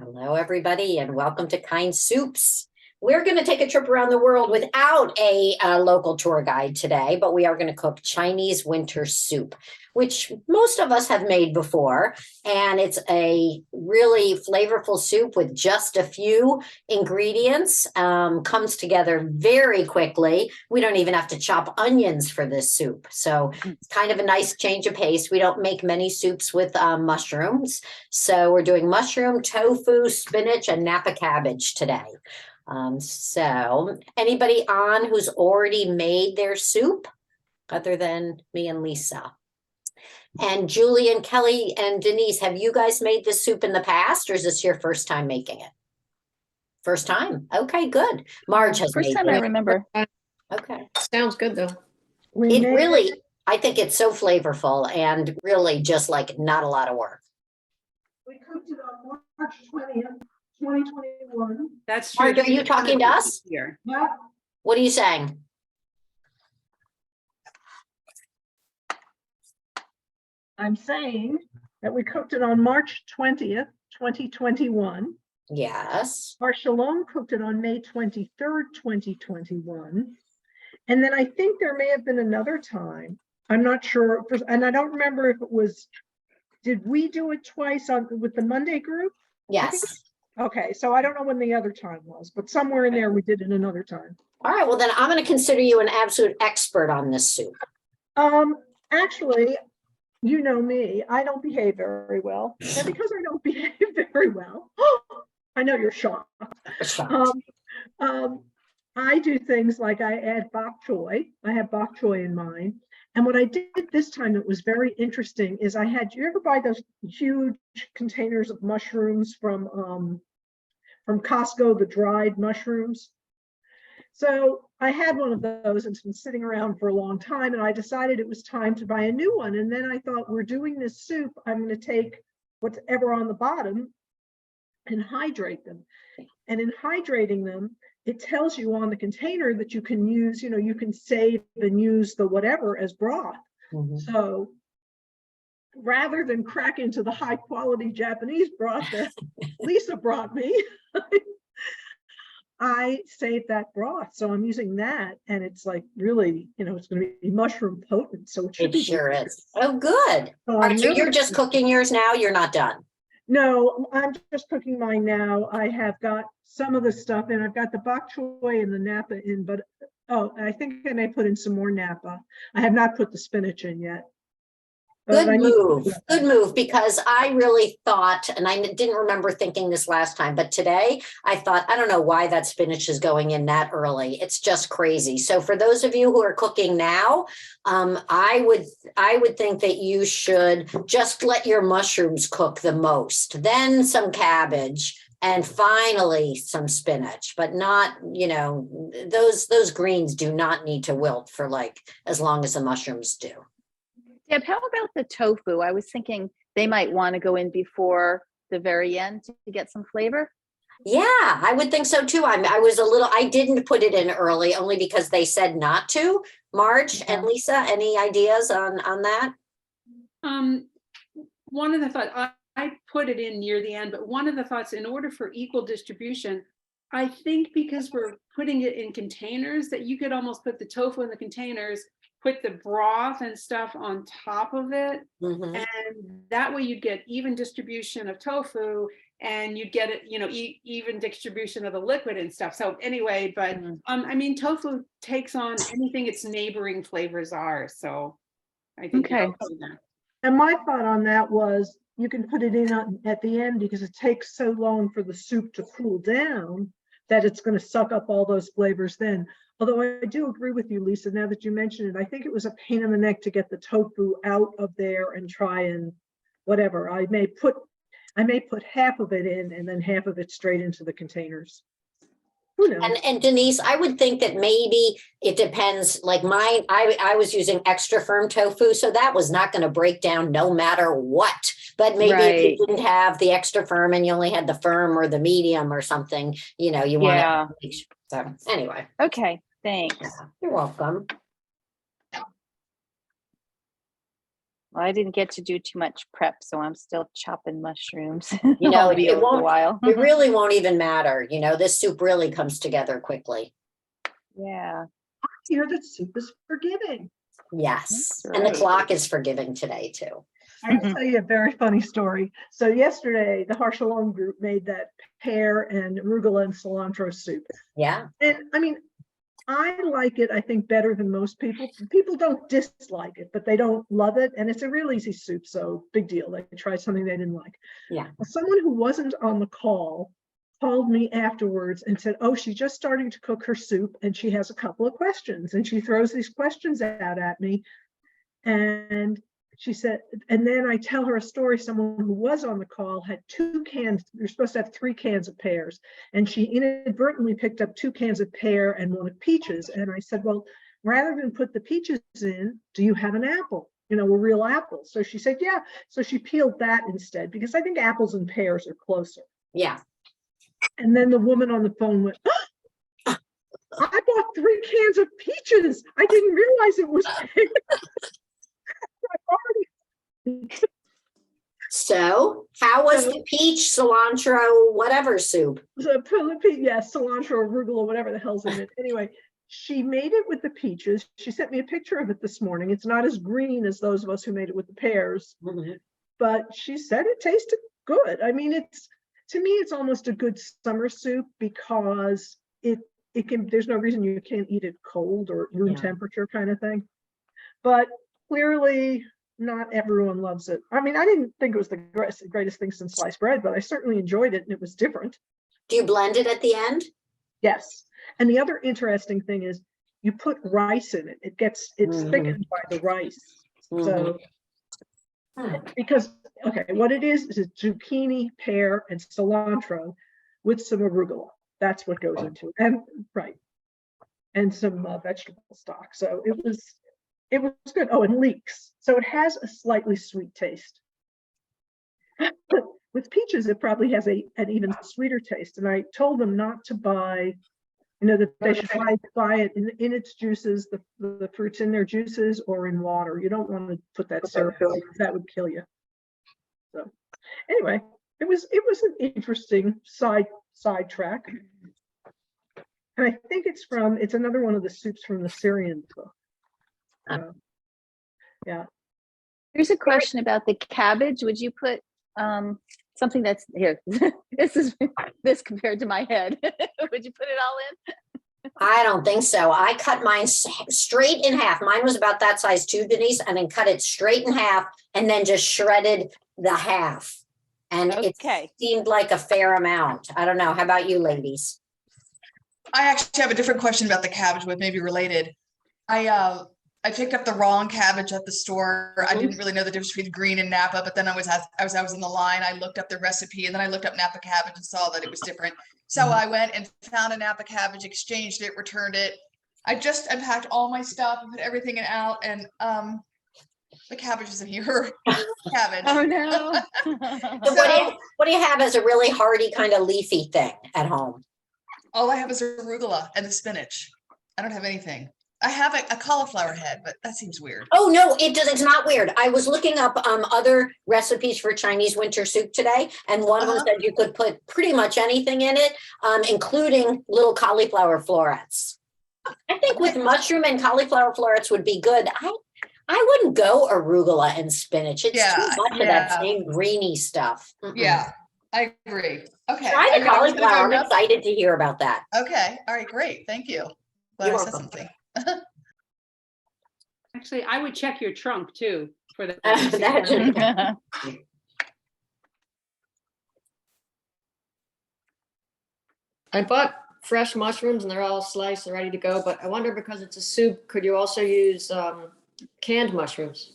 Hello, everybody, and welcome to KindSoups. We're going to take a trip around the world without a local tour guide today, but we are going to cook Chinese winter soup, which most of us have made before. And it's a really flavorful soup with just a few ingredients. Comes together very quickly. We don't even have to chop onions for this soup. So it's kind of a nice change of pace. We don't make many soups with mushrooms. So we're doing mushroom, tofu, spinach, and Napa cabbage today. So anybody on who's already made their soup other than me and Lisa? And Julie and Kelly and Denise, have you guys made this soup in the past, or is this your first time making it? First time. Okay, good. Marge has First made time it. I remember. Okay. Sounds good though. It really, I think it's so flavorful and really just like not a lot of work. We cooked it on March 20th, 2021. That's true. Marge, are you talking to us? Here. Yeah, What are you saying? I'm saying that we cooked it on March 20th, 2021. Yes. Our Shalom cooked it on May 23rd, 2021. And then I think there may have been another time. I'm not sure. And I don't remember if it was, did we do it twice with the Monday group? Yes. Okay, so I don't know when the other time was, but somewhere in there we did it another time. All right. Well, then I'm going to consider you an absolute expert on this soup. Actually, you know me, I don't behave very well. And because I don't behave very well, I know you're shocked. I do things like I add bok choy. I have bok choy in mine. And what I did this time that was very interesting is do you ever buy those huge containers of mushrooms from Costco, the dried mushrooms? So I had one of those and it's been sitting around for a long time, and I decided it was time to buy a new one. And then I thought, we're doing this soup, I'm going to take whatever on the bottom and hydrate them. And in hydrating them, it tells you on the container that you can use, you can save and use the whatever as broth. Mm-hmm. So rather than crack into the high quality Japanese broth that Lisa brought me, I saved that broth. So I'm using that, and it's like really, it's going to be mushroom potent. So it sure is. Oh, good. All right, so you're just cooking yours now? You're not done? No, I'm just cooking mine now. I have got some of the stuff in. I've got the bok choy and the Napa in, but I think I may put in some more Napa. I have not put the spinach in yet. Good move, because I really thought, and I didn't remember thinking this last time, but today I thought, I don't know why that spinach is going in that early. It's just crazy. So for those of you who are cooking now, I would think that you should just let your mushrooms cook the most, then some cabbage, and finally some spinach, but not, those greens do not need to wilt for like as long as the mushrooms do. Deb, how about the tofu? I was thinking they might want to go in before the very end to get some flavor. Yeah, I would think so too. I didn't put it in early only because they said not to. Marge and Lisa, any ideas on that? One of the thoughts, I put it in near the end, but one of the thoughts, in order for equal distribution, I think because we're putting it in containers, that you could almost put the tofu in the containers, put the broth and stuff on top of it. Mm-hmm. And that way you'd get even distribution of tofu, and you'd get it, even distribution of the liquid and stuff. So anyway, but tofu takes on anything its neighboring flavors are. So I think okay. And my thought on that was you can put it in at the end because it takes so long for the soup to cool down that it's going to suck up all those flavors then. Although I do agree with you, Lisa, now that you mentioned it, I think it was a pain in the neck to get the tofu out of there and try and whatever. I may put half of it in and then half of it straight into the containers. Who knows? And Denise, I would think that maybe it depends. Like mine, I was using extra firm tofu, so that was not going to break down no matter what. But maybe if you didn't have the extra firm and you only had the firm or the medium or something, you want to make sure. So anyway. Okay. Thanks. You're welcome. I didn't get to do too much prep, so I'm still chopping mushrooms. You know, I'll be it over a won't, while. it really won't even matter. You know, this soup really comes together quickly. Yeah. Here, that soup is forgiving. Yes. That's And the right. clock is forgiving today too. I'll tell you a very funny story. So yesterday, the Harshalom group made that pear and arugula and cilantro soup. Yeah. And I mean, I like it, I think, better than most people. People don't dislike it, but they don't love it. And it's a real easy soup, so big deal. They tried something they didn't like. Yeah. Someone who wasn't on the call called me afterwards and said, oh, she's just starting to cook her soup and she has a couple of questions. And she throws these questions out at me. And she said, and then I tell her a story. Someone who was on the call had 2 cans. You're supposed to have 3 cans of pears. And she inadvertently picked up 2 cans of pear and 1 of peaches. And I said, well, rather than put the peaches in, do you have an apple? You know, a real apple. So she said, yeah. So she peeled that instead, because I think apples and pears are closer. Yeah. And then the woman on the phone went, oh, I bought 3 cans of peaches. I didn't realize it was pears. So how was the peach, cilantro, whatever soup? So, yes, cilantro, arugula, whatever the hell's in it. Anyway, she made it with the peaches. She sent me a picture of it this morning. It's not as green as those of us who made it with the pears, but she said it tasted good. I mean, to me, it's almost a good summer soup because it can, there's no reason you can't eat it cold or room temperature kind of thing. But clearly, not everyone loves it. I mean, I didn't think it was the greatest thing since sliced bread, but I certainly enjoyed it and it was different. Do you blend it at the end? Yes. And the other interesting thing is you put rice in it. It's thickened by the rice. So because, okay, what it is zucchini, pear, and cilantro with some arugula. That's what goes into it. And and some vegetable stock. So it was good. Oh, and leeks. So it has a slightly sweet taste. With peaches, it probably has an even sweeter taste. And I told them not to buy, that they should buy it in its juices, the fruits in their juices or in water. You don't want to put that syrup in, that would kill you. So anyway, it was an interesting sidetrack. And I think it's another one of the soups from the Syrian book. Yeah. Here's a question about the cabbage. Would you put something that's here? This compared to my head. Would you put it all in? I don't think so. I cut mine straight in half. Mine was about that size too, Denise, and then cut it straight in half and then just shredded the half. And it seemed like a fair amount. I don't know. How about you ladies? I actually have a different question about the cabbage, but maybe related. I picked up the wrong cabbage at the store. I didn't really know the difference between green and Napa, but then I was in the line. I looked up the recipe and then I looked up Napa cabbage and saw that it was different. So I went and found a Napa cabbage, exchanged it, returned it. I just unpacked all my stuff and put everything out, and the cabbage isn't here. Cabbage. Oh no. So what do you have as a really hearty kind of leafy thing at home? All I have is arugula and the spinach. I don't have anything. I have a cauliflower head, but that seems weird. Oh, no, it does. It's not weird. I was looking up other recipes for Chinese winter soup today, and one of them said you could put pretty much anything in it, including little cauliflower florets. I think with mushroom and cauliflower florets would be good. I wouldn't go arugula and spinach. It's too much of that same greeny stuff. Yeah, I agree. Okay. Try the cauliflower. I'm excited to hear about that. Okay. All right, great. Thank you. Glad I said something. Actually, I would check your trunk too for the. I bought fresh mushrooms and they're all sliced and ready to go, but I wonder, because it's a soup, could you also use canned mushrooms?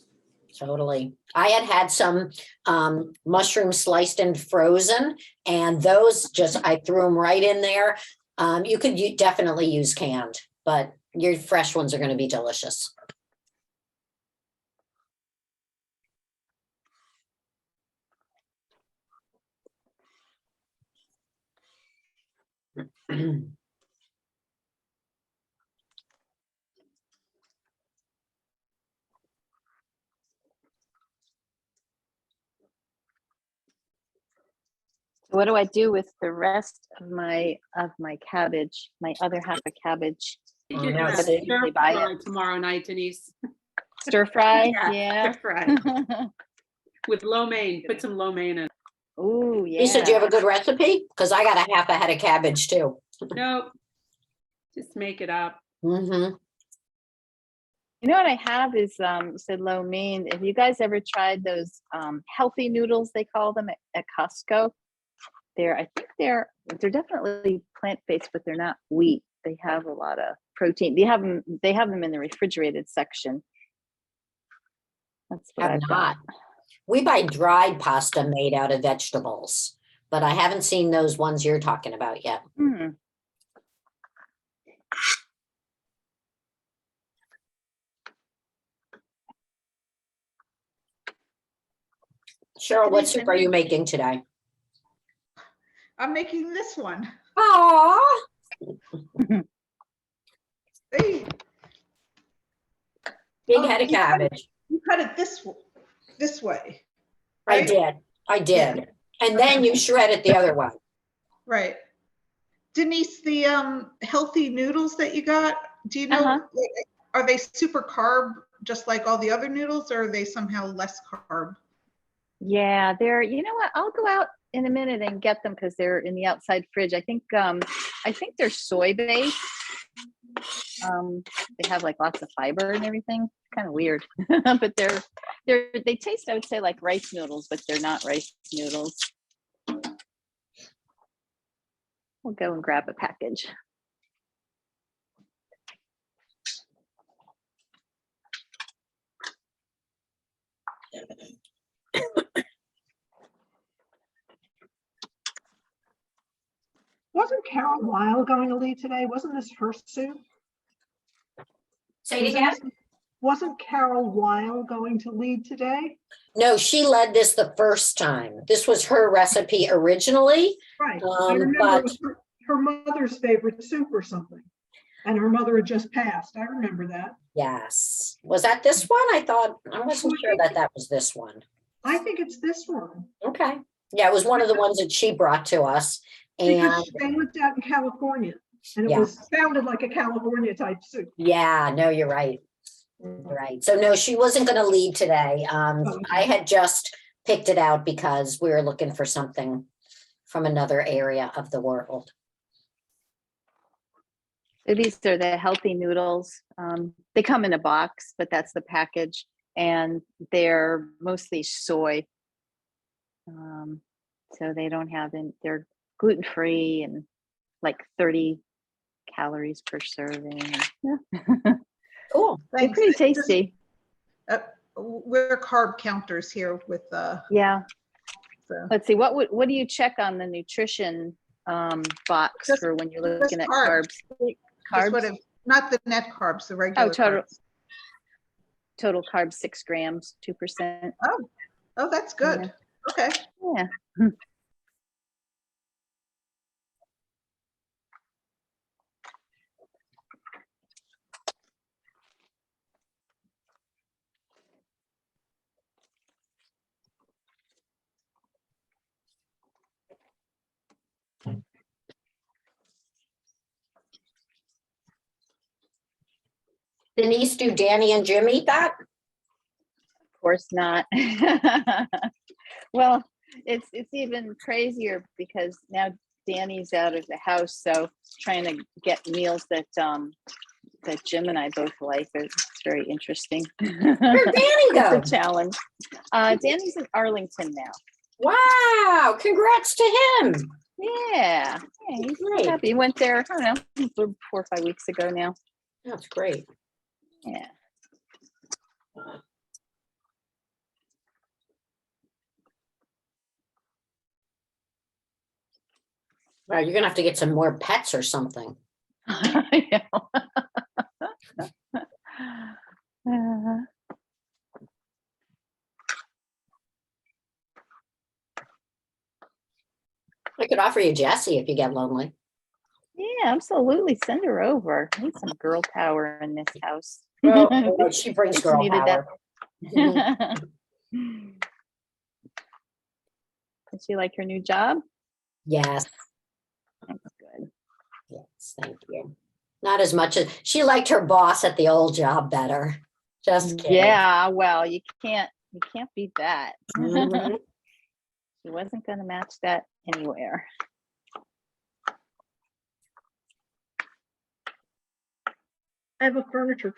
Totally. I had some mushrooms sliced and frozen, and those I threw them right in there. You could definitely use canned, but your fresh ones are going to be delicious. What do I do with the rest of my cabbage, my other half of cabbage? You Oh, can no, have it's- stir buy it. fry tomorrow night, Denise. Stir fry? Yeah, Yeah. stir fry with lo mein. Put some lo mein in. Ooh, yeah. Lisa, do you have a good recipe? Because I got a half a head of cabbage too. No, just make it up. Mm-hmm. You know what I have is you said lo mein. Have you guys ever tried those healthy noodles, they call them at Costco? I think they're definitely plant-based, but they're not wheat. They have a lot of protein. They have them in the refrigerated section. That's what Have I've not. got. We buy dried pasta made out of vegetables, but I haven't seen those ones you're talking about yet. Hmm. Cheryl, what soup are you making today? I'm making this one. Aw, Hey, big Oh, head of you cut it- cabbage. you cut it this way, I right? did. I did. And then you shred it the other way. right? Denise, the healthy noodles that you got, do you know, Uh-huh. are they super carb, just like all the other noodles, or are they somehow less carb? Yeah, you know what? I'll go out in a minute and get them because they're in the outside fridge. I think they're soy based. They have like lots of fiber and everything. Kind of weird, but they taste, I would say, like rice noodles, but they're not rice noodles. We'll go and grab a package. Wasn't Carol Weil going to lead today? Wasn't this her soup? Say it again. Wasn't Carol Weil going to lead today? No, she led this the first time. This was her recipe originally. Right. I remember but- it was her mother's favorite soup or something. And her mother had just passed. I remember that. Yes. Was that this one? I wasn't sure that was this one. I think it's this one. Okay. Yeah, it was one of the ones that she brought to us. And Because they lived out in California and it Yeah. was sounded like a California type soup. yeah, no, you're right. You're right. So no, she wasn't going to lead today. okay. I had just picked it out because we were looking for something from another area of the world. So these are the healthy noodles. They come in a box, but that's the package, and they're mostly soy. So they don't have they're gluten-free and like 30 calories per serving. Yeah. Cool. They're Thanks. pretty Just- tasty. We're carb counters here with, Yeah. so. Let's see, what do you check on the nutrition box Just- for when you're just looking at carbs. carbs? Just what Carbs, not the net carbs, the regular total. carbs. total carbs 6 grams, 2%. Oh, that's good. Okay. Yeah. Denise, do Danny and Jim eat that? Of course not. Well, it's even crazier because now Danny's out of the house, so trying to get meals that Jim and I both like. It's very interesting. Where'd Danny go? It's a challenge. Danny's in Arlington now. Wow, congrats to him. Yeah, he's Great. happy. He went there, I don't know, 4 or 5 weeks ago now. That's great. Yeah. Well, you're gonna have to get some more pets or something. I know. I could offer you Jessie if you get lonely. Yeah, absolutely. Send her over. I need some girl power in this house. Well, she brings It's girl needed that. power. Does she like her new job? Yes, That's good. yes, thank you. Not as much as she liked her boss at the old job better. Just kidding. Yeah, well, you can't beat that. Mhm. She wasn't going to match that anywhere. I have a furniture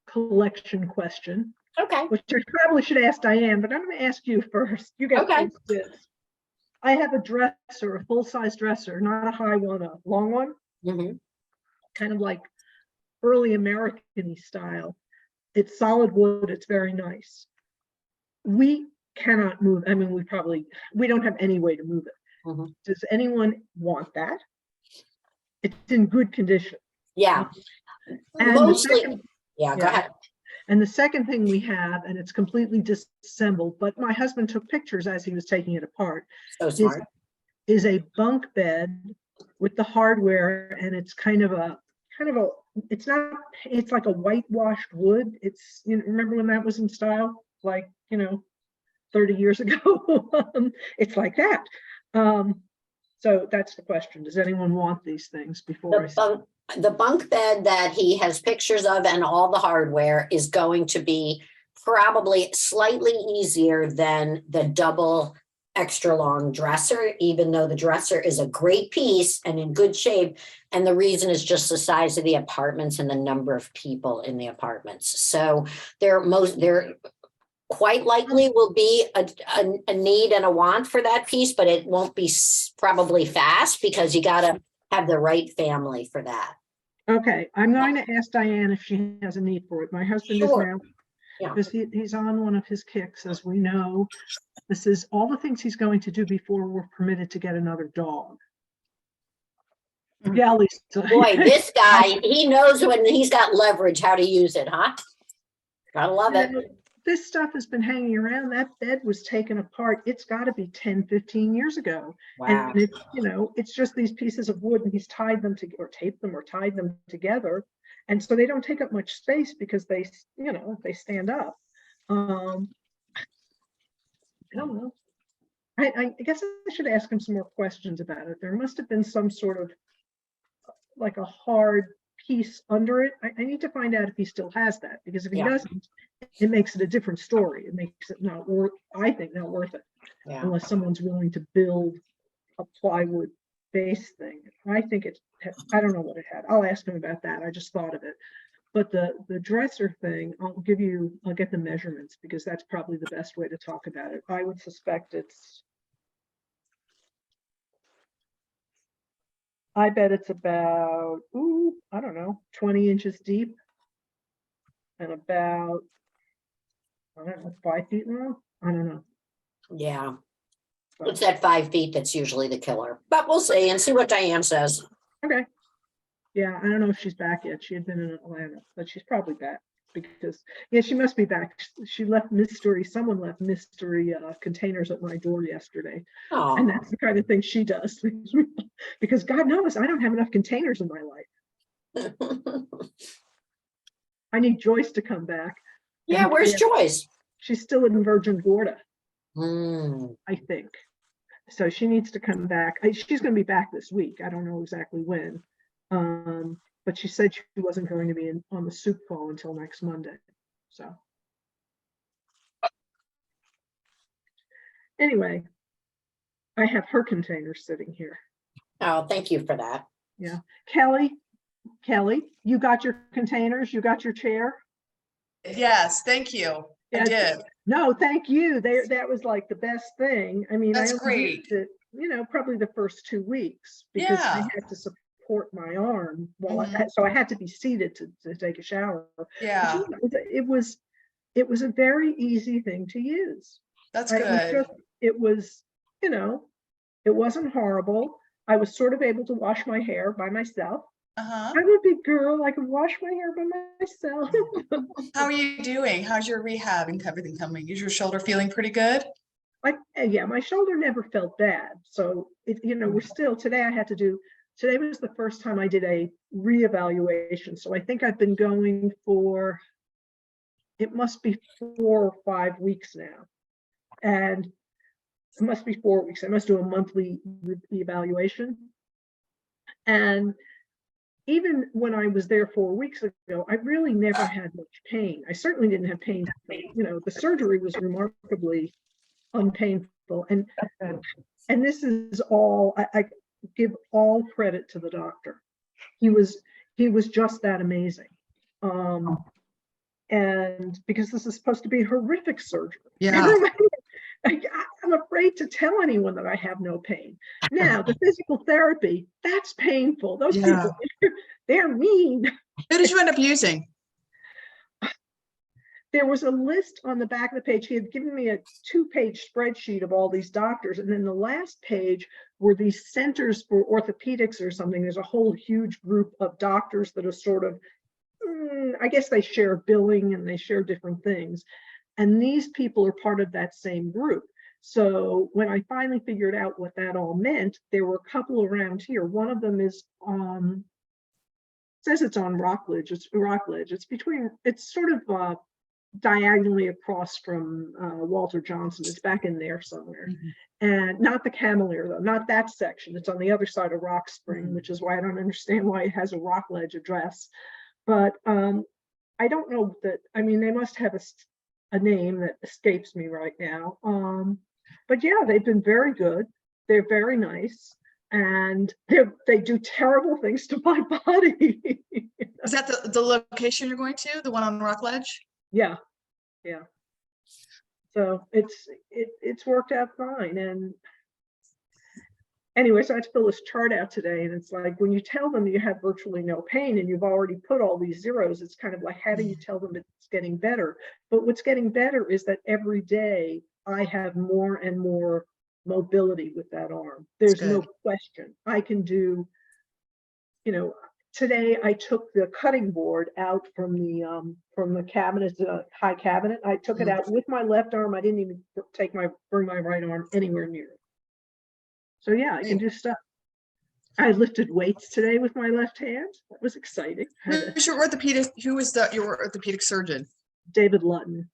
collection question, Okay, which I probably should ask Diane, but I'm going to ask you first. You get Okay. first dibs. I have a dresser, a full-size dresser, not a high one, a long one, Mhm. kind of like early American style. It's solid wood. It's very nice. We cannot move. I mean, we don't have any way to move it. Mhm. Does anyone want that? It's in good condition. Yeah, And the mostly, second, yeah, go yeah. ahead. And the second thing we have, and it's completely disassembled, but my husband took pictures as he was taking it apart, So smart. is a bunk bed with the hardware, and it's kind of a, it's not, it's like a whitewashed wood. It's, remember when that was in style, like, 30 years ago? It's like that. So that's the question. Does anyone want these things before I say? The bunk bed that he has pictures of and all the hardware is going to be probably slightly easier than the double extra long dresser, even though the dresser is a great piece and in good shape. And the reason is just the size of the apartments and the number of people in the apartments. So there quite likely will be a need and a want for that piece, but it won't be probably fast because you got to have the right family for that. Okay, I'm going to ask Diane if she has a need for it. My husband is Sure. now, Yeah. because he's on one of his kicks, as we know. This is all the things he's going to do before we're permitted to get another dog. Yeah, Lisa. Boy, this guy, he knows when he's got leverage how to use it, huh? Gotta love it. This stuff has been hanging around. That bed was taken apart. It's got to be 10, 15 years ago. Wow. And it's, it's just these pieces of wood, and he's tied them to, or taped them or tied them together. And so they don't take up much space because they, they stand up. I don't know. I guess I should ask him some more questions about it. There must have been some sort of like a hard piece under it. I need to find out if he still has that, because if he Yeah. doesn't, it makes it a different story. It makes it not worth, I think, not worth it, Yeah. unless someone's willing to build a plywood base thing. I think it's, I don't know what it had. I'll ask him about that. I just thought of it. But the dresser thing, I'll get the measurements, because that's probably the best way to talk about it. I would suspect I bet it's about, I don't know, 20 inches deep and about, I don't know, 5 feet long. I don't know. Yeah. It's that 5 feet that's usually the killer, but we'll see and see what Diane says. Okay. Yeah, I don't know if she's back yet. She had been in Atlanta, but she's probably back, because, yeah, she must be back. She left someone left mystery containers at my door yesterday. Oh, And that's the kind of thing she does. Because God knows I don't have enough containers in my life. I need Joyce to come back. yeah. Where's Joyce? She's still in Virgin Gorda, Hmm. I think. So she needs to come back. She's going to be back this week. I don't know exactly when. But she said she wasn't going to be on the soup call until next Monday. So anyway, I have her containers sitting here. Oh, thank you for that. Yeah. Kelly, you got your containers? You got your chair? Yes, thank you. I Yeah, did. No, thank you. That was like the best thing. I mean, That's I only used great. it, probably the first 2 weeks, because I Yeah. had to support my arm while Mhm. so I had to be seated to take a shower. Yeah, It was a very easy thing to use. that's It was good. just, it wasn't horrible. I was sort of able to wash my hair by myself. Uh-huh. I'm a big girl. I can wash my hair by myself. How are you doing? How's your rehab and everything coming? Is your shoulder feeling pretty good? Yeah, my shoulder never felt bad. So we're still, today was the first time I did a reevaluation. So I think I've been going for, it must be 4 or 5 weeks now. And it must be 4 weeks. I must do a monthly evaluation. And even when I was there 4 weeks ago, I really never had much pain. I certainly didn't have pain. The surgery was remarkably unpainful. And this is all, I give all credit to the doctor. He was just that amazing. And because this is supposed to be horrific surgery. Yeah. I'm afraid to tell anyone that I have no pain. Now, the physical therapy, that's painful. Those people, they're mean. Who did you end up using? There was a list on the back of the page. He had given me a 2-page spreadsheet of all these doctors. And then the last page were these centers for orthopedics or something. There's a whole huge group of doctors that are sort of, I guess they share billing and they share different things. And these people are part of that same group. So when I finally figured out what that all meant, there were a couple around here. One of them is says it's on Rockledge. It's Rockledge. It's sort of diagonally across from Walter Johnson. It's back in there somewhere. And not the Camelier, though, not that section. It's on the other side of Rock Spring, which is why I don't understand why it has a Rockledge address. But I don't know that, I mean, they must have a name that escapes me right now. But yeah, they've been very good. They're very nice. And they do terrible things to my body. Is that the location you're going to? The one on Rockledge? Yeah. So it's worked out fine. And anyway, so I had to fill this chart out today, and it's like when you tell them you have virtually no pain and you've already put all these zeros, it's kind of like, how do you tell them it's getting better? But what's getting better is that every day I have more and more mobility with that arm. There's no question. I can do, today I took the cutting board out from the cabinet, the high cabinet. I took it out with my left arm. I didn't even bring my right arm anywhere near it. So yeah, I can do stuff. I lifted weights today with my left hand. That was exciting. Who's your orthopedic? Who was your orthopedic surgeon? David Lutton,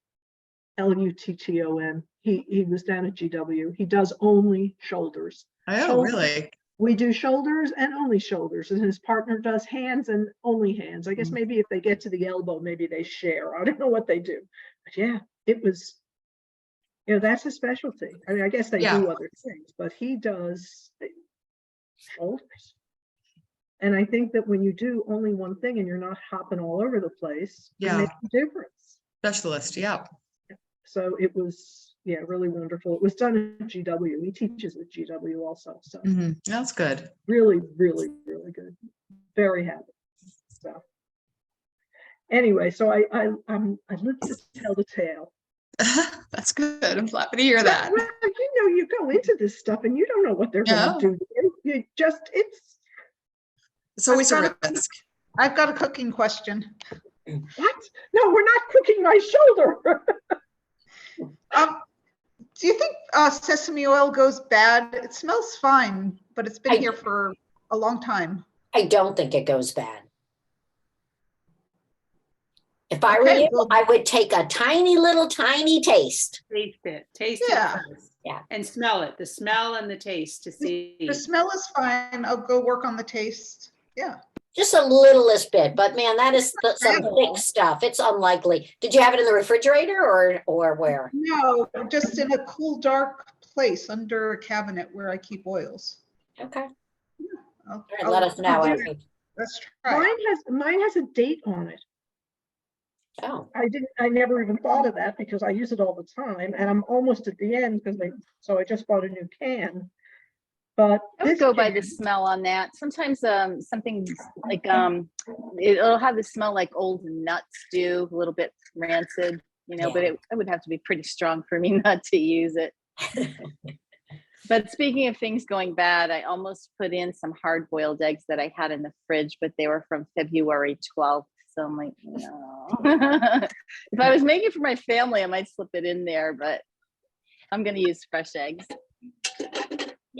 Lutton. He was down at GW. He does only shoulders. Oh, really? We do shoulders and only shoulders, and his partner does hands and only hands. I guess maybe if they get to the elbow, maybe they share. I don't know what they do. But yeah, it was, that's a specialty. I mean, I guess they do other things, but he does shoulders. And I think that when you do only one thing and you're not hopping all over the place, it makes a difference. Specialist, yeah. So it was, really wonderful. It was done at GW. He teaches at GW also. So that's good. Really, really, really good. Very happy. So anyway, so I lived to tell the tale. That's good. I'm happy to hear that. Well, you go into this stuff and you don't know what they're going to do. You just, it's always a risk. I've got a cooking question. What? No, we're not cooking my shoulder. Do you think sesame oil goes bad? It smells fine, but it's been here for a long time. I don't think it goes bad. If I were you, I would take a tiny taste. Taste it first. Yeah. And smell it, the smell and the taste to see. The smell is fine. I'll go work on the taste. Yeah. Just a littlest bit, but man, that is some thick stuff. It's unlikely. Did you have it in the refrigerator or where? No, just in a cool, dark place under a cabinet where I keep oils. Okay. Yeah, Let us know. Let's try. Mine has a date on it. Oh. I never even thought of that because I use it all the time, and I'm almost at the end so I just bought a new can. But I would go by the smell on that. Sometimes something like it'll have the smell like old nuts do, a little bit rancid, but it would have to be pretty strong for me not to use it. But speaking of things going bad, I almost put in some hard-boiled eggs that I had in the fridge, but they were from February 12th. So I'm like, no. If I was making for my family, I might slip it in there, but I'm going to use fresh eggs.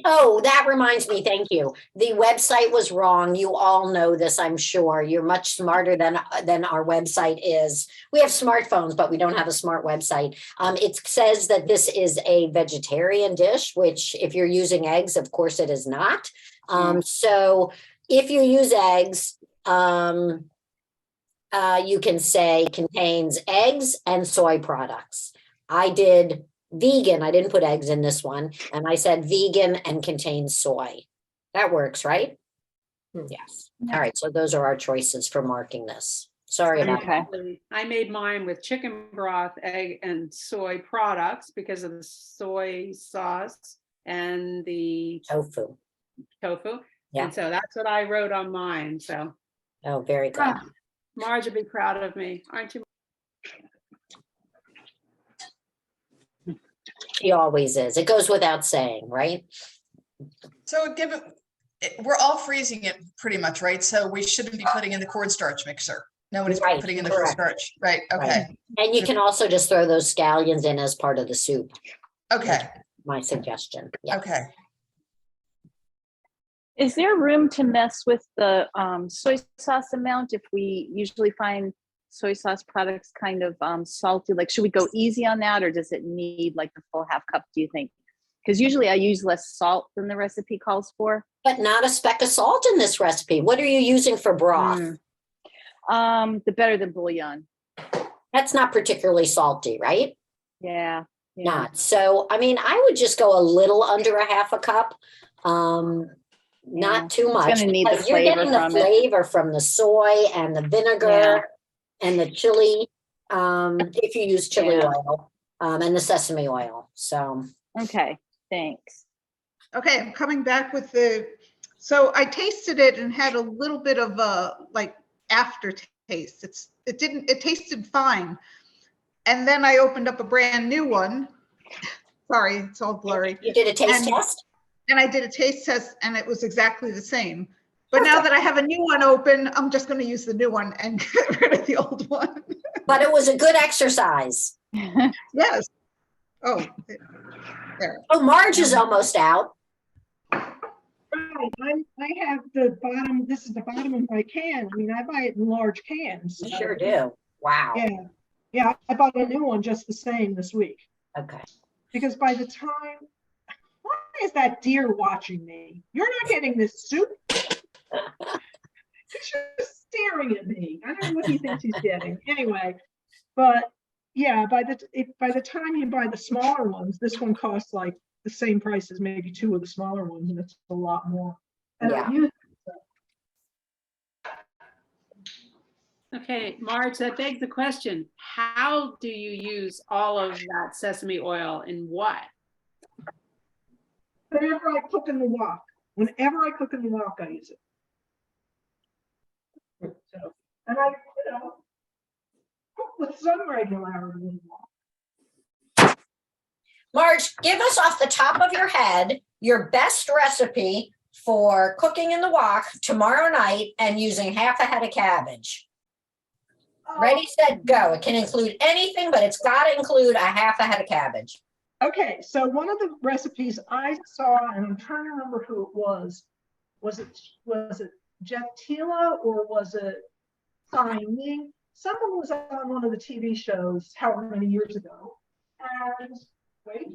Oh, that reminds me. Thank you. The website was wrong. You all know this, I'm sure. You're much smarter than our website is. We have smartphones, but we don't have a smart website. It says that this is a vegetarian dish, which if you're using eggs, of course it is not. So if you use eggs, you can say contains eggs and soy products. I did vegan. I didn't put eggs in this one. And I said vegan and contains soy. That works, right? Yes. All right. So those are our choices for marking this. Sorry about that. Okay. I made mine with chicken broth, egg, and soy products because of the soy sauce and the Tofu. tofu. Yeah. And so that's what I wrote on mine. So Oh, very good. Marge would be proud of me, aren't you? She always is. It goes without saying, right? So given, we're all freezing it pretty much, right? So we shouldn't be putting in the cornstarch mixer. Nobody's Right, putting in the correct. cornstarch, right? Okay, And you can also just throw those scallions in as part of the soup. okay, My suggestion. Yeah. okay. Is there room to mess with the soy sauce amount if we usually find soy sauce products kind of salty? Like, should we go easy on that, or does it need like the full half cup, do you think? Because usually I use less salt than the recipe calls for. But not a speck of salt in this recipe. What are you using for broth? The better than bouillon. That's not particularly salty, right? Yeah. Not. So, I mean, I would just go a little under a half a cup. Not too much. It's gonna need the because you're flavor getting the from it. flavor from the soy and the vinegar and the chili. If you use chili oil, and the sesame oil. So Okay, thanks. Okay, I'm coming back with so I tasted it and had a little bit of a like aftertaste. It tasted fine. And then I opened up a brand new one. Sorry, it's all blurry. you did a taste test? And I did a taste test and it was exactly the same. But now that I have a new one open, I'm just going to use the new one and get rid of the old one. But it was a good exercise. Yes. Oh, there. Oh, Marge is almost out. Right, I have the bottom, this is the bottom of my can. I mean, I buy it in large cans. You sure do. Wow. Yeah, I bought a new one just the same this week. Okay. Because by the time, why is that deer watching me? You're not getting this soup. He's just staring at me. I don't know what he thinks he's getting. Anyway, but yeah, by the time you buy the smaller ones, this one costs like the same price as maybe two of the smaller ones, and it's a lot more. And I use Okay, Marge, that begs the question, how do you use all of that sesame oil and what? whenever I cook in the wok. Whenever I cook in the wok, I use it. So, and I, cook with some regularity in the wok. Marge, give us off the top of your head your best recipe for cooking in the wok tomorrow night and using half a head of cabbage. Ready, set, go. It can include anything, but it's got to include a half a head of cabbage. Okay, so one of the recipes I saw, and I'm trying to remember who it was. Was it Jeff Tila or was it Simon? Someone was on one of the TV shows however many years ago. And wait.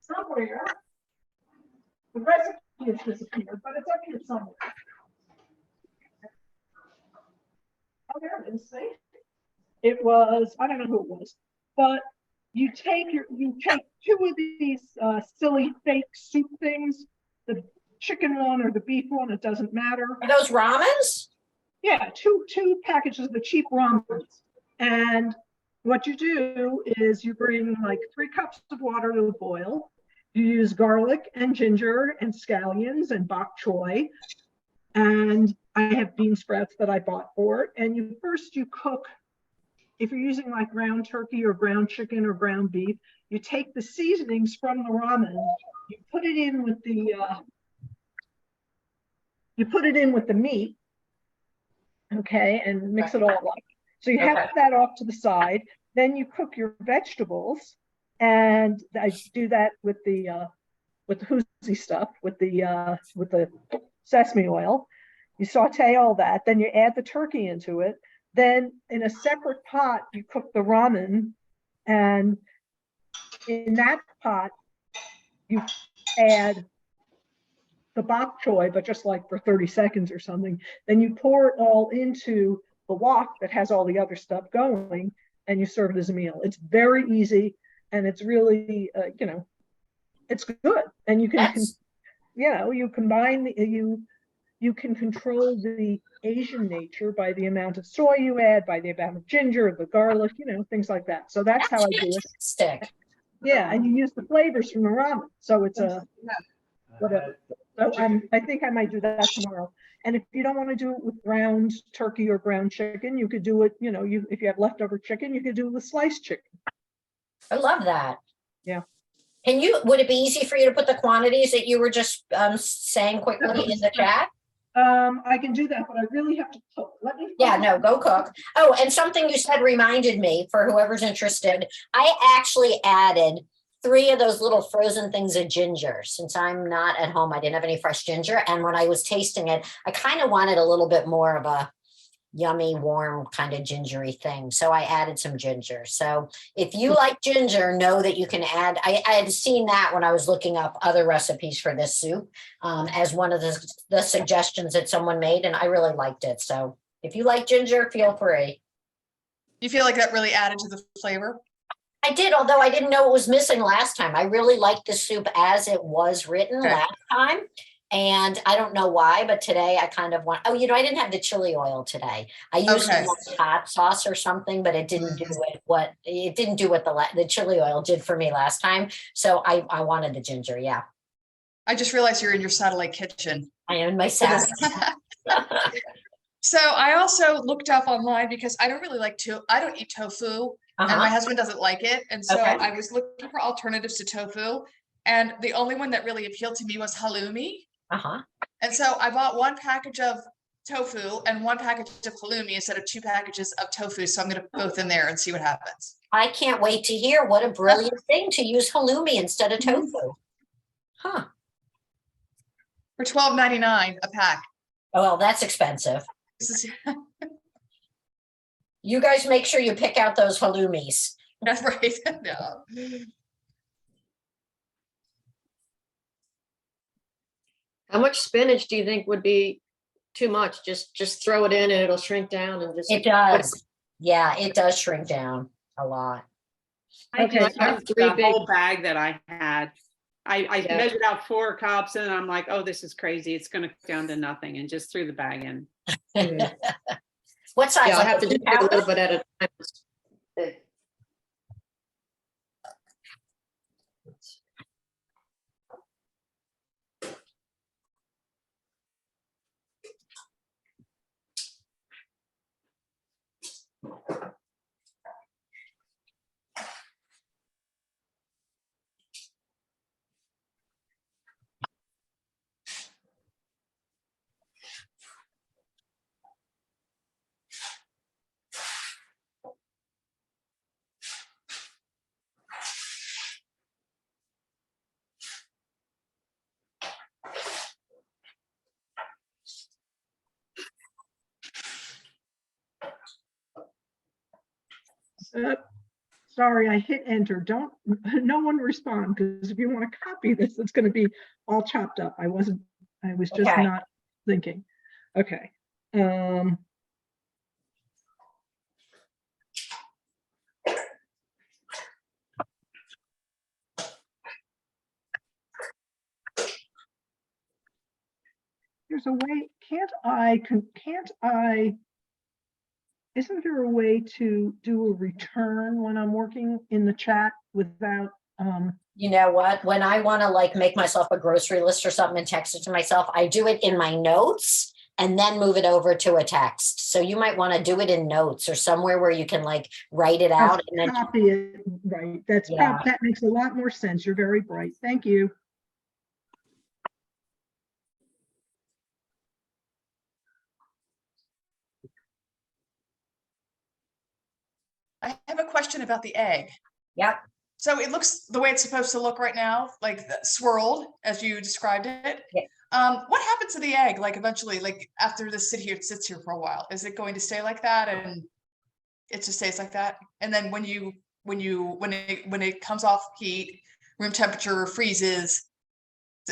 Somewhere. The recipe has disappeared, but it's up here somewhere. Oh, there it is. See? It was, I don't know who it was, but you take two of these silly fake soup things, the chicken one or the beef one, it doesn't matter. Are those ramens? Yeah, two packages of the cheap ramens. And what you do is you bring like 3 cups of water to the boil. You use garlic and ginger and scallions and bok choy. And I have bean sprouts that I bought for it. And you cook, if you're using like ground turkey or ground chicken or ground beef, you take the seasonings from the ramen, you put it in with the meat, okay, and mix it all up. So you have that off to the side. Then you cook your vegetables. And I do that with the hoozy stuff, with the sesame oil. You saute all that, then you add the turkey into it. Then in a separate pot, you cook the ramen, and in that pot, you add the bok choy, but just like for 30 seconds or something. Then you pour it all into the wok that has all the other stuff going, and you serve it as a meal. It's very easy, and it's really, it's good. And you can, you combine you can control the Asian nature by the amount of soy you add, by the amount of ginger, the garlic, things like that. So that's how I do it. Fantastic. Yeah, and you use the flavors from the ramen. So it's whatever. So I think I might do that tomorrow. And if you don't want to do it with ground turkey or ground chicken, you could do it, if you have leftover chicken, you could do it with sliced chicken. I love that. Yeah. Would it be easy for you to put the quantities that you were just saying quickly in the chat? I can do that, but I really have to cook. Yeah, no, go cook. Oh, and something you said reminded me, for whoever's interested, I actually added 3 of those little frozen things of ginger. Since I'm not at home, I didn't have any fresh ginger. And when I was tasting it, I kind of wanted a little bit more of a yummy, warm kind of gingery thing. So I added some ginger. So if you like ginger, know that you can add, I had seen that when I was looking up other recipes for this soup as one of the suggestions that someone made, and I really liked it. So if you like ginger, feel free. You feel like that really added to the flavor? I did, although I didn't know it was missing last time. I really liked the soup as it was written last time. And I don't know why, but today I kind of want, I didn't have the chili oil today. I used some hot sauce or something, but it didn't do what the chili oil did for me last time. So I wanted the ginger. Yeah. I just realized you're in your satellite kitchen. I am in my satellite. So I also looked up online because I don't really I don't eat tofu, and my husband doesn't like it. And so I was looking for alternatives to tofu. And the only one that really appealed to me was halloumi. And so I bought 1 package of tofu and 1 package of halloumi instead of 2 packages of tofu. So I'm going to put both in there and see what happens. I can't wait to hear. What a brilliant thing to use halloumi instead of tofu. Huh. For $12.99 a pack. Oh, well, that's expensive. You guys make sure you pick out those halloumis. That's right. No. How much spinach do you think would be too much? Just throw it in and it'll shrink down and just. It does. Yeah, it does shrink down a lot. I just used the big whole bag that I had. I measured out 4 cups and I'm like, oh, this is crazy. It's going to go down to nothing, and just threw the bag in. What size? Yeah, I have to do a little bit at a time. Sorry, I hit enter. No one respond, because if you want to copy this, it's going to be all chopped up. I was just not thinking. Okay. There's a way, isn't there a way to do a return when I'm working in the chat without, You know what? When I want to make myself a grocery list or something and text it to myself, I do it in my notes and then move it over to a text. So you might want to do it in notes or somewhere where you can write it out and then copy it, right? That makes a lot more sense. You're very bright. Thank you. I have a question about the egg. Yep. So it looks the way it's supposed to look right now, like swirled as you described it. Yeah. What happens to the egg? Like eventually, like after this sits here for a while, is it going to stay like that and it just stays like that? And then when it comes off heat, room temperature, freezes,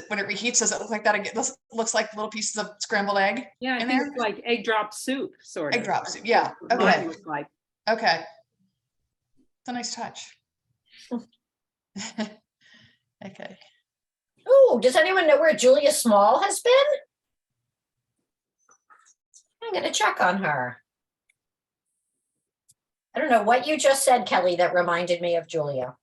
when it reheats, does it look like that again? Looks like little pieces of scrambled egg Yeah, I in think there? it's like egg drop soup, sort of. Egg drop soup, yeah, That's what mine okay. looks like. Okay. It's a nice touch. Okay. Oh, does anyone know where Julia Small has been? I'm gonna check on her. I don't know what you just said, Kelly, that reminded me of Julia.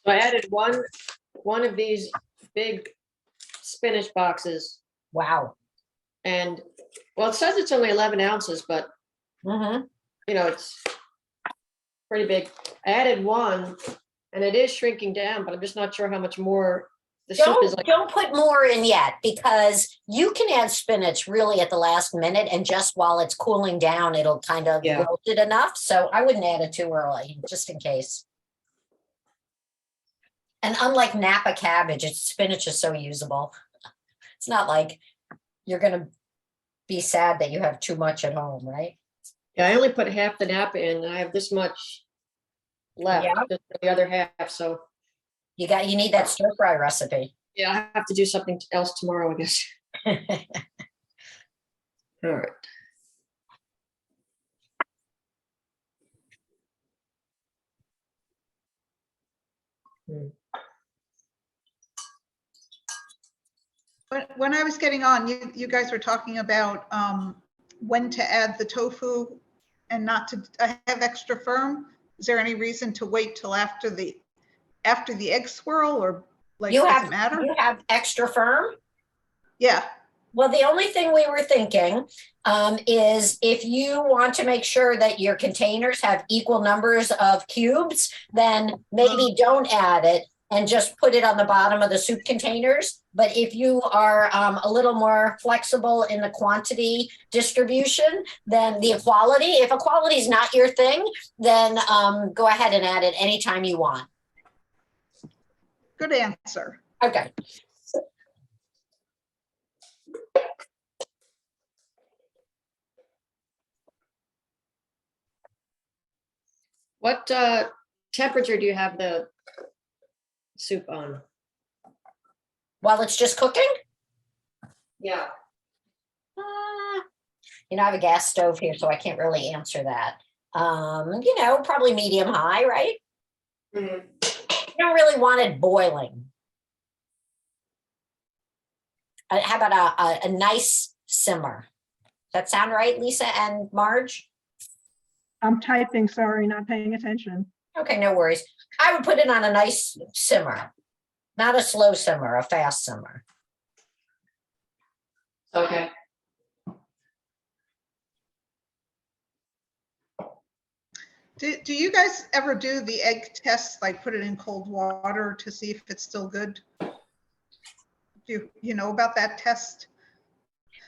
So I added one of these big spinach boxes, Wow. and well, it says it's only 11 ounces, but Mhm. you know, it's pretty big. I added one, and it is shrinking down, but I'm just not sure how much more the soup is like. Don't put more in yet, because you can add spinach really at the last minute, and just while it's cooling down, it'll kind of Yeah. wilt it enough. So I wouldn't add it too early, just in case. And unlike Napa cabbage, spinach is so usable. It's not like you're gonna be sad that you have too much at home, right? Yeah, I only put half the napa in, and I have this much left, Yeah. just the other half. So You need that stir fry recipe. yeah, I have to do something else tomorrow, I guess. All right. When I was getting on, you guys were talking about when to add the tofu and not to have extra firm. Is there any reason to wait till after the egg swirl, or like, does it matter? You have extra firm? Yeah. Well, the only thing we were thinking is if you want to make sure that your containers have equal numbers of cubes, then maybe don't add it and just put it on the bottom of the soup containers. But if you are a little more flexible in the quantity distribution, then if equality is not your thing, then go ahead and add it anytime you want. Good answer. Okay. What temperature do you have the soup on? While it's just cooking? Yeah. I have a gas stove here, so I can't really answer that. Probably medium high, right? Mm-hmm. You don't really want it boiling. How about a nice simmer? Does that sound right, Lisa and Marge? I'm typing, sorry, not paying attention. Okay, no worries. I would put it on a nice simmer, not a slow simmer, a fast simmer. Okay. Do you guys ever do the egg test, like put it in cold water to see if it's still good? Do you know about that test?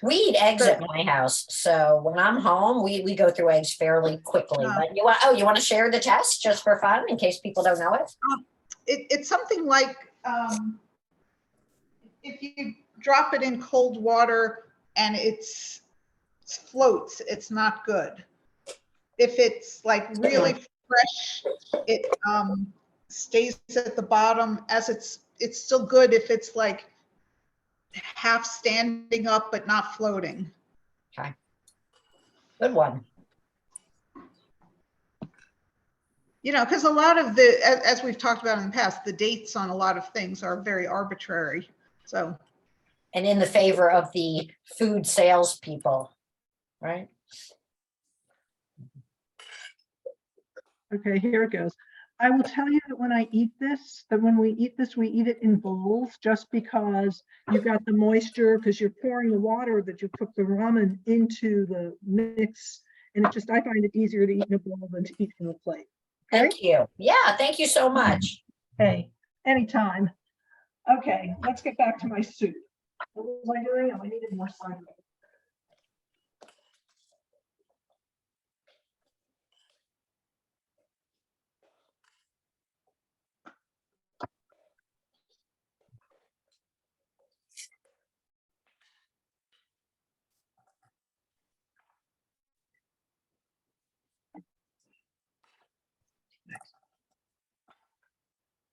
We eat eggs at my house, so when I'm home, we go through eggs fairly quickly. But you want to share the test just for fun in case people don't know it? It's something like if you drop it in cold water and it floats, it's not good. If it's like really fresh, it stays at the bottom. As it's still good if it's like half standing up but not floating. Okay. Good one. Because a lot of as we've talked about in the past, the dates on a lot of things are very arbitrary. So. And in the favor of the food salespeople, right? Okay, here it goes. I will tell you that when I eat this, that when we eat this, we eat it in bowls just because you've got the moisture, because you're pouring the water that you cook the ramen into the mix. And it just, I find it easier to eat in a bowl than to eat from a plate. Okay? Thank you. Yeah, thank you so much. Hey, anytime. Okay, let's get back to my soup. What was I doing? Oh, I needed more cider.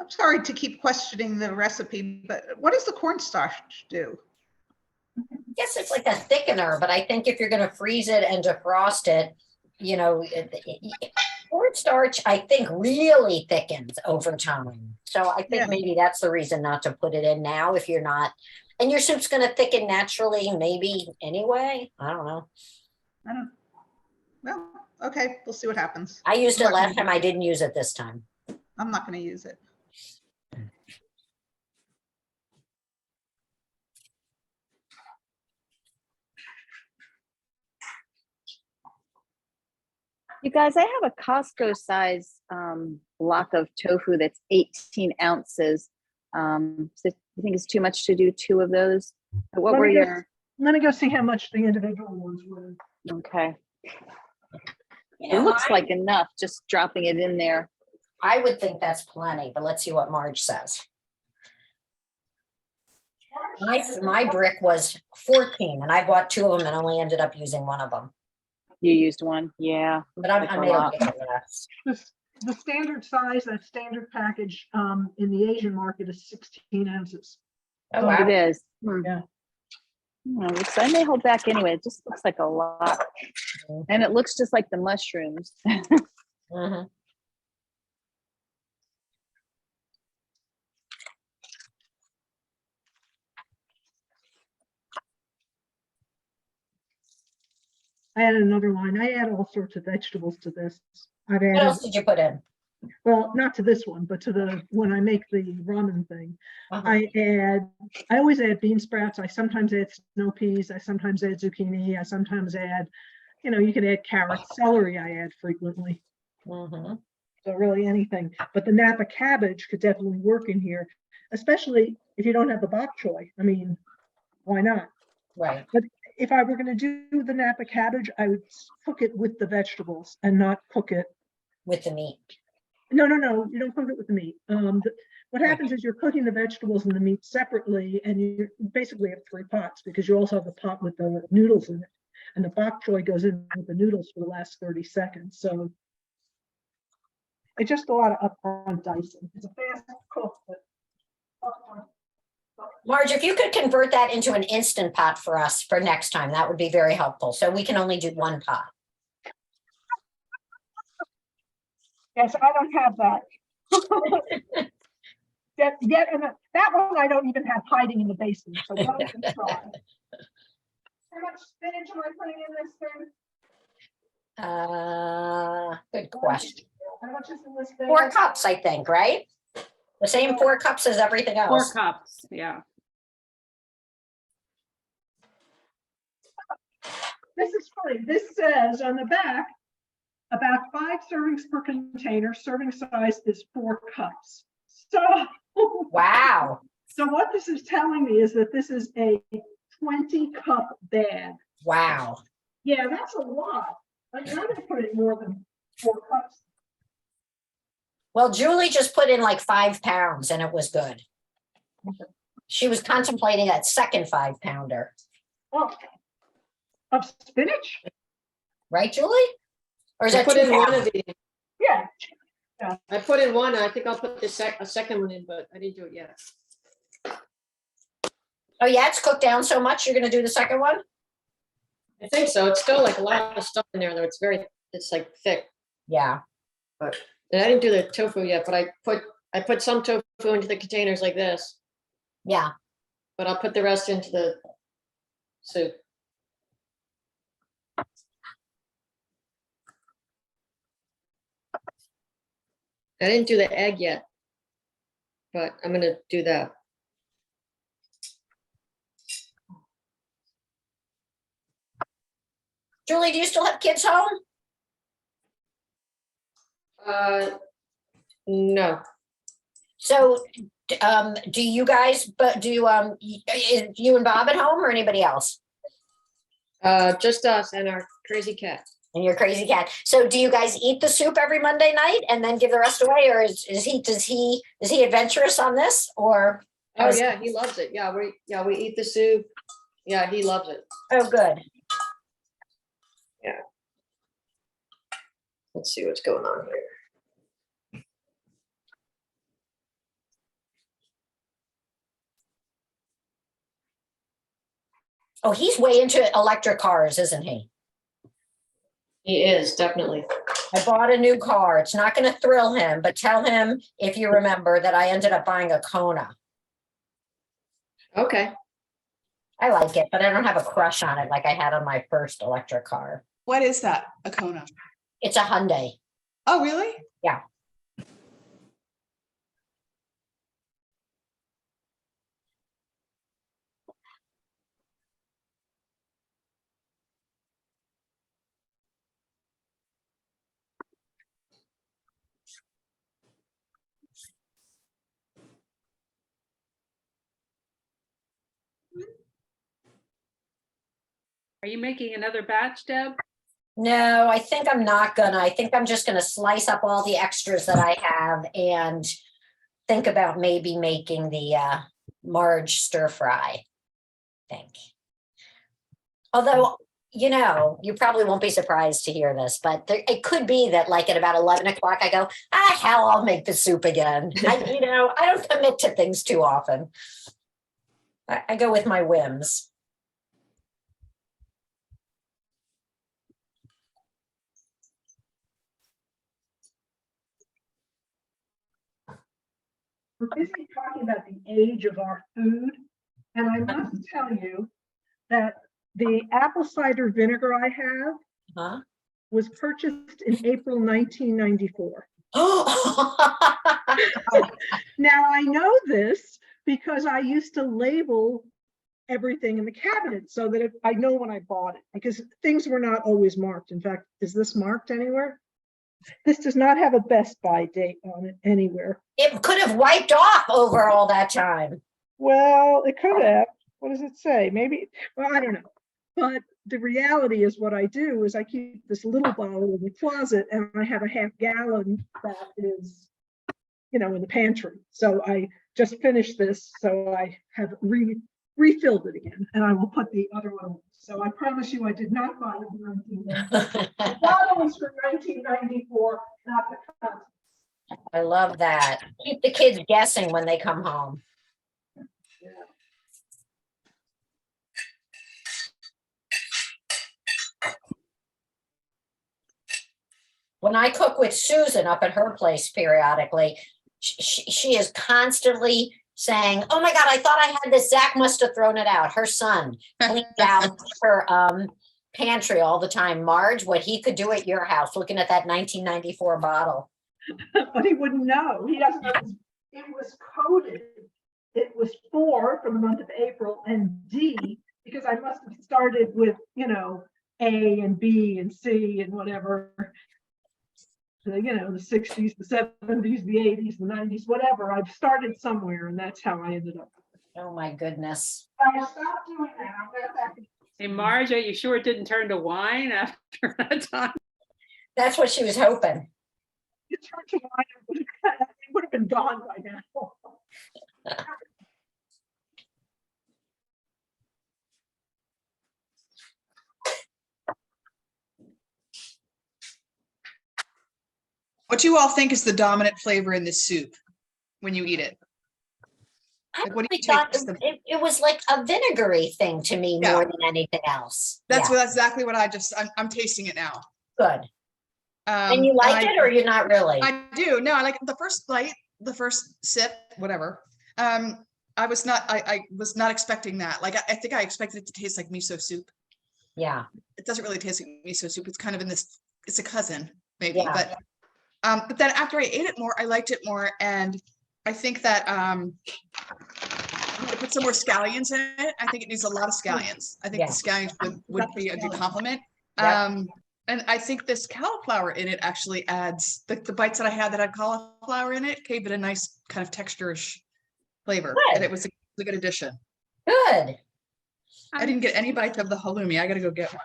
I'm sorry to keep questioning the recipe, but what does the cornstarch do? Guess it's like a thickener, but I think if you're going to freeze it and defrost it, you know, cornstarch, I think, really thickens over time. So I think Yeah. maybe that's the reason not to put it in now if you're not. And your soup's going to thicken naturally, maybe anyway. I don't know. I don't, well, okay, we'll see what happens. I used I'm it not gonna last time. I didn't use it this time. I'm not going to use it. You guys, I have a Costco size block of tofu that's 18 ounces. So you think it's too much to do 2 of those? What Let were me go- your, Let me go see how much the individual ones were. okay. You It know, looks like enough, just dropping it in there. I would think that's plenty, but let's see what Marge says. My brick was 14 and I bought 2 of them and only ended up using 1 of them. You used one, yeah. But I That's a made a lot. bit less. The standard size, that standard package in the Asian market is 16 ounces. Oh, So wow. It is. Yeah. So I may hold back anyway. It just looks like a lot. And it looks just like the mushrooms. Mhm. I added another line. I add all sorts of vegetables to this. I've What else added, did you put in? well, not to this one, but to the, when I make the ramen thing, Uh-huh. I always add bean sprouts. I sometimes add snow peas. I sometimes add zucchini. I sometimes add, you know, you can add carrots, celery I add frequently. Mhm. So really anything, but the Napa cabbage could definitely work in here, especially if you don't have the bok choy. I mean, why not? Right. If I were going to do the Napa cabbage, I would cook it with the vegetables and not cook it. With the meat. No, you don't cook it with the meat. What happens is you're cooking the vegetables and the meat separately, and you basically have 3 pots because you also have the pot with the noodles in it, and the bok choy goes in with the noodles for the last 30 seconds. So it's just a lot of upfront dicing. It's a fast cook, but upfront. Marge, if you could convert that into an Instant Pot for us for next time, that would be very helpful. So we can only do 1 pot. Yes, I don't have that. That one I don't even have hiding in the basement, so don't even try. How much spinach am I putting in this thing? Good question. How much is in this thing? 4 cups, I think, right? The same 4 cups as everything 4 else. cups, yeah. This is funny. This says on the back, about 5 servings per container. Serving size is 4 cups. So, Wow. so what this is telling me is that this is a 20-cup bag. Wow. Yeah, that's a lot. I'm not going to put in more than 4 cups. Well, Julie just put in like 5 pounds and it was good. She was contemplating that second 5-pounder. Oh, of spinach? Right, Julie? Or is I that put 2 in one pounds? of these. Yeah. I put in one, and I think I'll put a second one in, but I didn't do it yet. Oh, yeah, it's cooked down so much. You're going to do the second one? I think so. It's still like a lot of stuff in there, though. It's like thick. Yeah. But and I didn't do the tofu yet, but I put some tofu into the containers like this, Yeah. but I'll put the rest into the soup. I didn't do the egg yet, but I'm gonna do that. Julie, do you still have kids home? No, So, do you guys, but do is you and Bob at home or anybody else? just us and our crazy cat. And your crazy cat. So do you guys eat the soup every Monday night and then give the rest away? Or is he adventurous on this or? Oh yeah, he loves it. Yeah, we eat the soup. Yeah, he loves it. Oh, good. Let's see what's going on here. Oh, he's way into electric cars, isn't he? He is, definitely. I bought a new car. It's not going to thrill him, but tell him, if you remember, that I ended up buying a Kona. Okay. I like it, but I don't have a crush on it like I had on my first electric car. What is that? A Kona? It's a Hyundai. Oh, really? Yeah. Are you making another batch, Deb? No, I think I'm not gonna. I think I'm just gonna slice up all the extras that I have and think about maybe making the Marge stir fry. I think. Although, you probably won't be surprised to hear this, but it could be that like at about 11 o'clock, I go, hell, I'll make the soup again. I don't commit to things too often. I go with my whims. We're basically talking about the age of our food. And I must tell you that the apple cider vinegar I have Huh? was purchased in April 1994. Now I know this because I used to label everything in the cabinet so that I know when I bought it, because things were not always marked. In fact, is this marked anywhere? This does not have a Best By date on it anywhere. It could have wiped off over all that time. Well, it could have. What does it say? Maybe, well, I don't know. But the reality is what I do is I keep this little bottle in the closet and I have a half gallon that is, in the pantry. So I just finished this. So I have refilled it again and I will put the other one away. So I promise you I did not buy it in 1994. The bottle was from 1994, not the contents. I love that. Keep the kids guessing when they come home. Yeah. When I cook with Susan up at her place periodically, she is constantly saying, oh my God, I thought I had this. Zach must have thrown it out. Her son cleaned out her pantry all the time. Marge, what he could do at your house, looking at that 1994 bottle. But he wouldn't know. He doesn't know. It was coded. It was 4 for the month of April and D because I must have started with, A and B and C and whatever. The 60s, the 70s, the 80s, the 90s, whatever. I've started somewhere and that's how I ended up. Oh my goodness. I stopped doing that. I'm going back. Hey, Marge, are you sure it didn't turn to wine after that time? That's what she was hoping. It turned to wine. It would have been gone by now. What do you all think is the dominant flavor in this soup when you eat it? I Like, what do really you thought taste the- it was like a vinegary thing to me Yeah. more than anything else. That's Yeah, exactly what I'm tasting it now. good. And you like it or you're not really? I do. No, I like the first bite, the first sip, whatever. I was not expecting that. Like, I think I expected it to taste like miso soup. Yeah. It doesn't really taste like miso soup. It's kind of in this, it's a cousin maybe, Yeah. but But then after I ate it more, I liked it more. And I think that I'm gonna put some more scallions in it. I think it needs a lot of scallions. I think Yeah. the scallions would be a good compliment. Yeah. And I think this cauliflower in it actually adds the bites that I had that had cauliflower in it gave it a nice kind of texture-ish flavor. Good. And it was a good addition. Good. I didn't get any bites of the halloumi. I gotta go get one.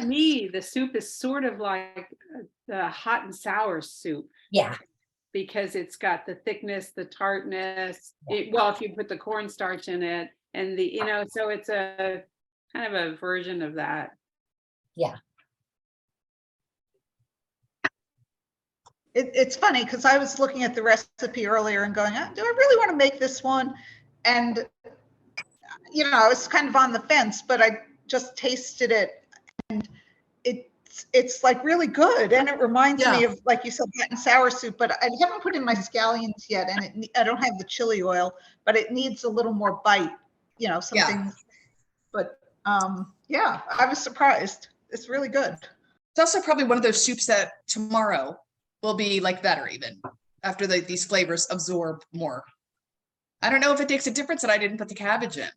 To me, the soup is sort of like the hot and sour soup Yeah. because it's got the thickness, the tartness. If you put the cornstarch in it and so it's a kind of a version of that. Yeah. It's funny because I was looking at the recipe earlier and going, do I really want to make this one? And, I was kind of on the fence, but I just tasted it and it's like really good. And it reminds me of, like you said, hot and sour soup, but I haven't put in my scallions yet. And I don't have the chili oil, but it needs a little more bite, something. But I was surprised. It's really good. It's also probably one of those soups that tomorrow will be like better even after these flavors absorb more. I don't know if it makes a difference that I didn't put the cabbage in.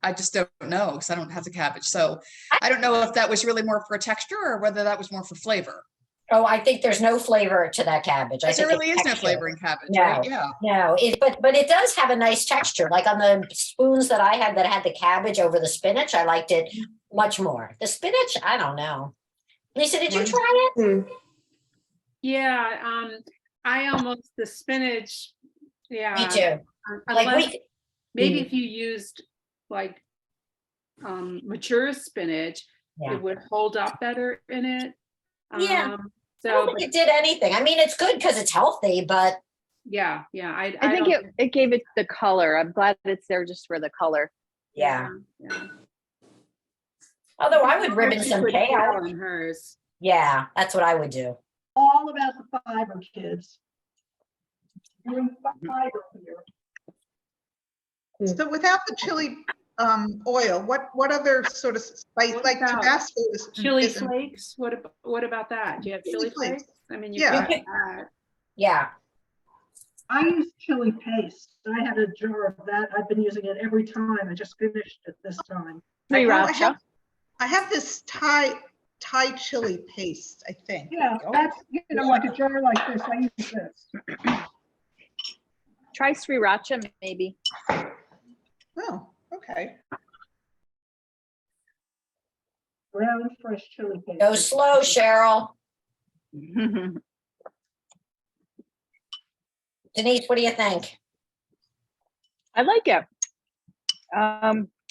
I just don't know because I don't have the cabbage. So I don't know if that was really more for texture or whether that was more for flavor. Oh, I think there's no flavor to that cabbage. I There think really is no flavor in cabbage, No. right? Yeah. No, but it does have a nice texture. Like on the spoons that I had that had the cabbage over the spinach, I liked it much more. The spinach, I don't know. Lisa, did you try it? Yeah, I almost the spinach. Yeah, Me too. Unless maybe if you used like mature spinach, it would hold up better in it. Yeah. So I don't think it did anything. I mean, it's good because it's healthy, but yeah. I think it gave it the color. I'm glad it's there just for the color. yeah. Although I would ribbon some kale in hers. Yeah, that's what I would do. All about the fiber, kids. Doing fiber here. So without the chili oil, what other sort of spice, What like about Tabasco is Chili isn't- flakes? What about that? Do you have chili flakes? I mean, you Yeah. got that. Yeah. I use chili paste. I had a jar of that. I've been using it every time. I just finished it this time. Sriracha. I have this Thai chili paste, I think. Yeah, that's, like a jar like this. I use this. Try sriracha, maybe. Oh, okay. Ground fresh chili paste. Go slow, Cheryl. Denise, what do you think? I like it.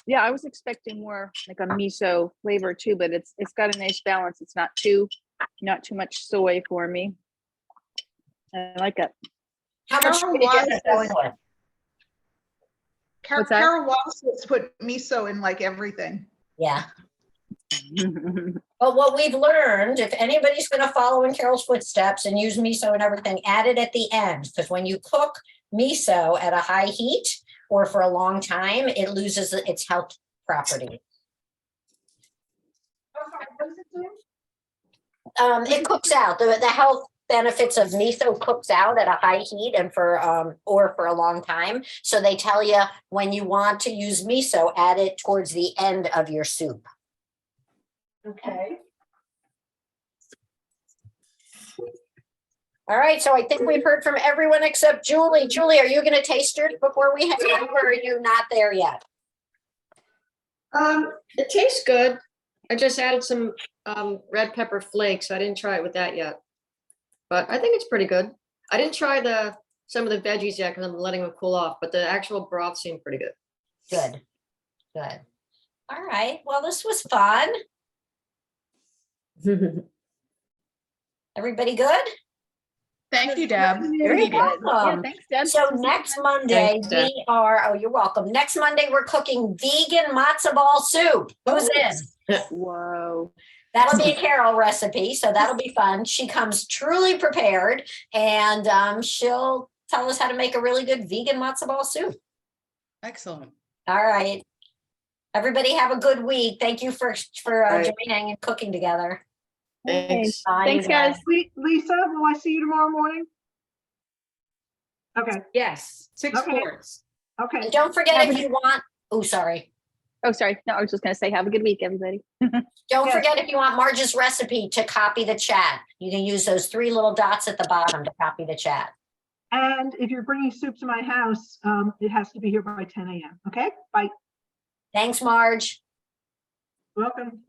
Yeah, I was expecting more like a miso flavor too, but it's got a nice balance. It's not too much soy for me. I like it. How much Carol did you get Wise going is- with? What's that? Carol Wallace has put miso in like everything. Yeah. But what we've learned, if anybody's going to follow in Carol's footsteps and use miso and everything, add it at the end. Because when you cook miso at a high heat or for a long time, it loses its health property. It cooks out. The health benefits of miso cooks out at a high heat and or for a long time. So they tell you when you want to use miso, add it towards the end of your soup. Okay. All right, so I think we've heard from everyone except Julie. Julie, are you going to taste yours before we head over, or are you not there yet? It tastes good. I just added some red pepper flakes. I didn't try it with that yet, but I think it's pretty good. I didn't try some of the veggies yet because I'm letting them cool off, but the actual broth seemed pretty good. Good, good. All right, well, this was fun. Everybody good? Thank you, Deb. You're Needed. welcome. Yeah, thanks, Deb. So next Monday, Thanks, Deb. you're welcome. Next Monday, we're cooking vegan matzo ball soup. Who's in? Whoa. That'll be a Carol recipe, so that'll be fun. She comes truly prepared, and she'll tell us how to make a really good vegan matzo ball soup. Excellent. All right. Everybody have a good week. Thank you for right. joining and cooking together. Thanks. Bye, Thanks, you guys. guys. Lisa, will I see you tomorrow morning? Okay, Yes, 6 Okay. fourths. okay. And don't forget Have if a- you want, oh, sorry. Oh, sorry. No, I was just gonna say, have a good week, everybody. Don't Yes. forget if you want Marge's recipe to copy the chat. You can use those 3 little dots at the bottom to copy the chat. And if you're bringing soup to my house, it has to be here by 10 a.m. Okay, bye. Thanks, Marge. Welcome.